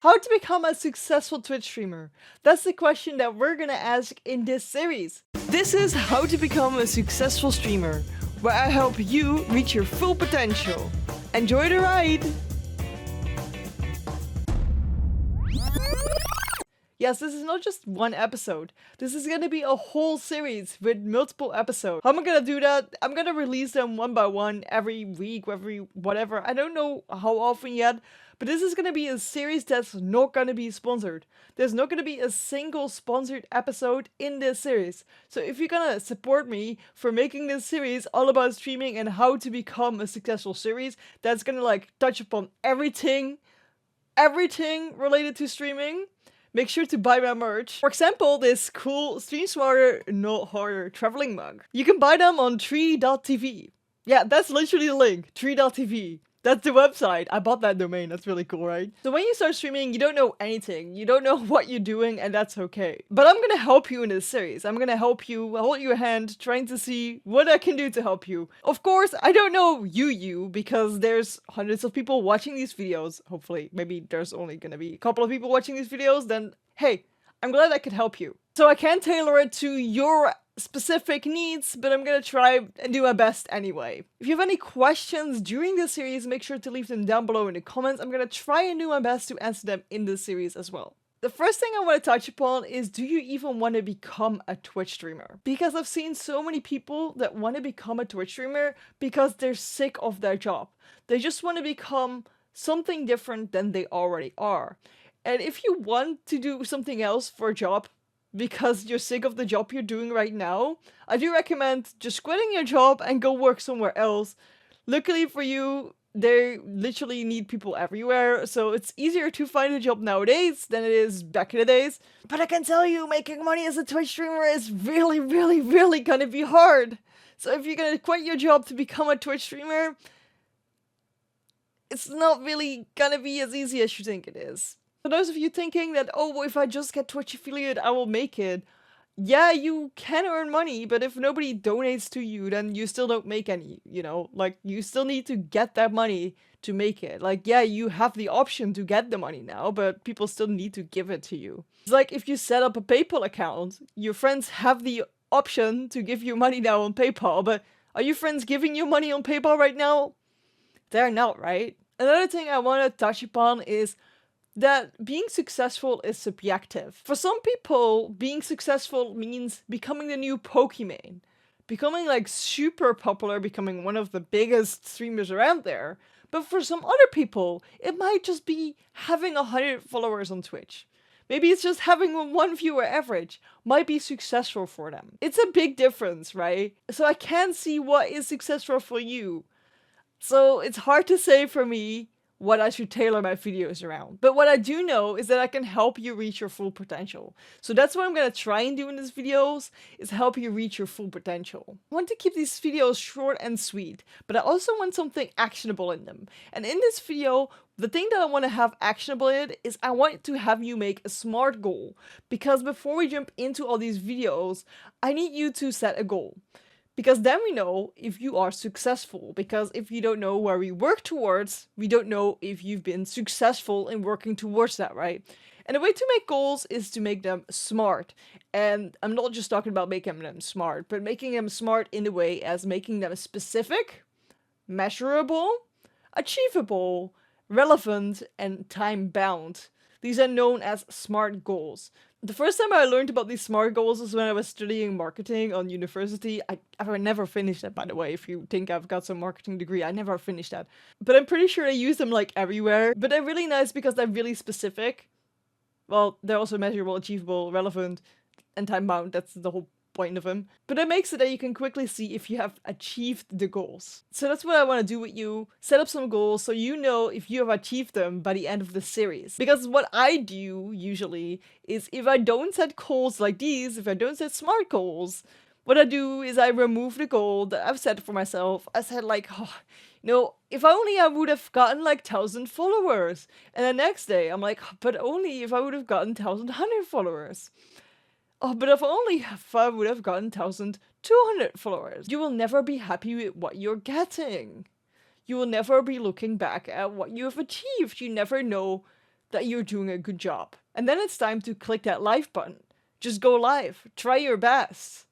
How to become a successful Twitch streamer? That's the question that we're gonna ask in this series. This is How to Become a Successful Streamer, where I help you reach your full potential. Enjoy the ride! Yes, this is not just one episode. This is gonna be a whole series with multiple episodes. How am I gonna do that? I'm gonna release them one by one every week, every whatever. I don't know how often yet, but this is gonna be a series that's not gonna be sponsored. There's not gonna be a single sponsored episode in this series. So if you're gonna support me for making this series all about streaming and how to become a successful series, that's gonna like touch upon everything related to streaming, make sure to buy my merch. For example, this cool Stream Smarter, Not Harder traveling mug. You can buy them on Trui.tv. Yeah, that's literally the link, Trui.tv. That's the website. I bought that domain. That's really cool, right? So when you start streaming, you don't know anything. You don't know what you're doing, and that's okay. But I'm gonna help you in this series. I'm gonna help you, hold your hand, trying to see what I can do to help you. Of course, I don't know you, because there's hundreds of people watching these videos. Hopefully, maybe there's only gonna be a couple of people watching these videos. Then, hey, I'm glad I could help you. So I can't tailor it to your specific needs, but I'm gonna try and do my best anyway. If you have any questions during this series, make sure to leave them down below in the comments. I'm gonna try and do my best to answer them in this series as well. The first thing I want to touch upon is, do you even want to become a Twitch streamer? Because I've seen so many people that want to become a Twitch streamer because they're sick of their job. They just want to become something different than they already are. And if you want to do something else for a job, because you're sick of the job you're doing right now, I do recommend just quitting your job and go work somewhere else. Luckily for you, they literally need people everywhere, so it's easier to find a job nowadays than it is back in the days. But I can tell you, making money as a Twitch streamer is really gonna be hard. So if you're gonna quit your job to become a Twitch streamer, it's not really gonna be as easy as you think it is. For those of you thinking that, oh, if I just get Twitch affiliate, I will make it. Yeah, you can earn money, but if nobody donates to you, then you still don't make any, you know? Like, you still need to get that money to make it. Like, yeah, you have the option to get the money now, but people still need to give it to you. It's like if you set up a PayPal account, your friends have the option to give you money now on PayPal, but are your friends giving you money on PayPal right now? They're not, right? Another thing I want to touch upon is that being successful is subjective. For some people, being successful means becoming the new Pokemon. Becoming like super popular, becoming one of the biggest streamers around there. But for some other people, it might just be having 100 followers on Twitch. Maybe it's just having one viewer average might be successful for them. It's a big difference, right? So I can't see what is successful for you. So it's hard to say for me what I should tailor my videos around. But what I do know is that I can help you reach your full potential. So that's what I'm gonna try and do in these videos, is help you reach your full potential. I want to keep these videos short and sweet, but I also want something actionable in them. And in this video, the thing that I want to have actionable in it is I want to have you make a SMART goal. Because before we jump into all these videos, I need you to set a goal. Because then we know if you are successful. Because if you don't know where we work towards, we don't know if you've been successful in working towards that, right? And the way to make goals is to make them smart. And I'm not just talking about making them smart, but making them smart in a way as making them specific, measurable, achievable, relevant, and time-bound. These are known as SMART goals. The first time I learned about these SMART goals was when I was studying marketing on university. I never finished that, by the way. If you think I've got some marketing degree, I never finished that. But I'm pretty sure I use them like everywhere. But they're really nice because they're really specific. Well, they're also measurable, achievable, relevant, and time-bound. That's the whole point of them. But it makes it that you can quickly see if you have achieved the goals. So that's what I want to do with you. Set up some goals so you know if you have achieved them by the end of the series. Because what I do usually is, if I don't set goals like these, if I don't set SMART goals, what I do is I remove the goal that I've set for myself. I said like, oh, you know, if only I would have gotten like 1,000 followers. And the next day I'm like, but only if I would have gotten 1,100 followers. Oh, but if I would have gotten 1,200 followers. You will never be happy with what you're getting. You will never be looking back at what you have achieved. You never know that you're doing a good job. And then it's time to click that live button. Just go live. Try your best.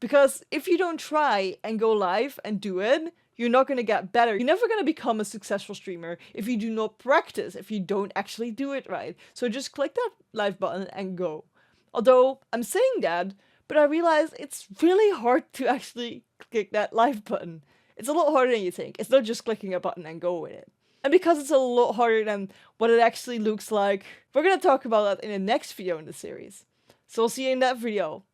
Because if you don't try and go live and do it, you're not going to get better. You're never going to become a successful streamer if you do not practice, if you don't actually do it right. So just click that live button and go. Although I'm saying that, but I realize it's really hard to actually click that live button. It's a lot harder than you think. It's not just clicking a button and go with it. And because it's a lot harder than what it actually looks like, we're going to talk about that in the next video in the series. So I'll see you in that video.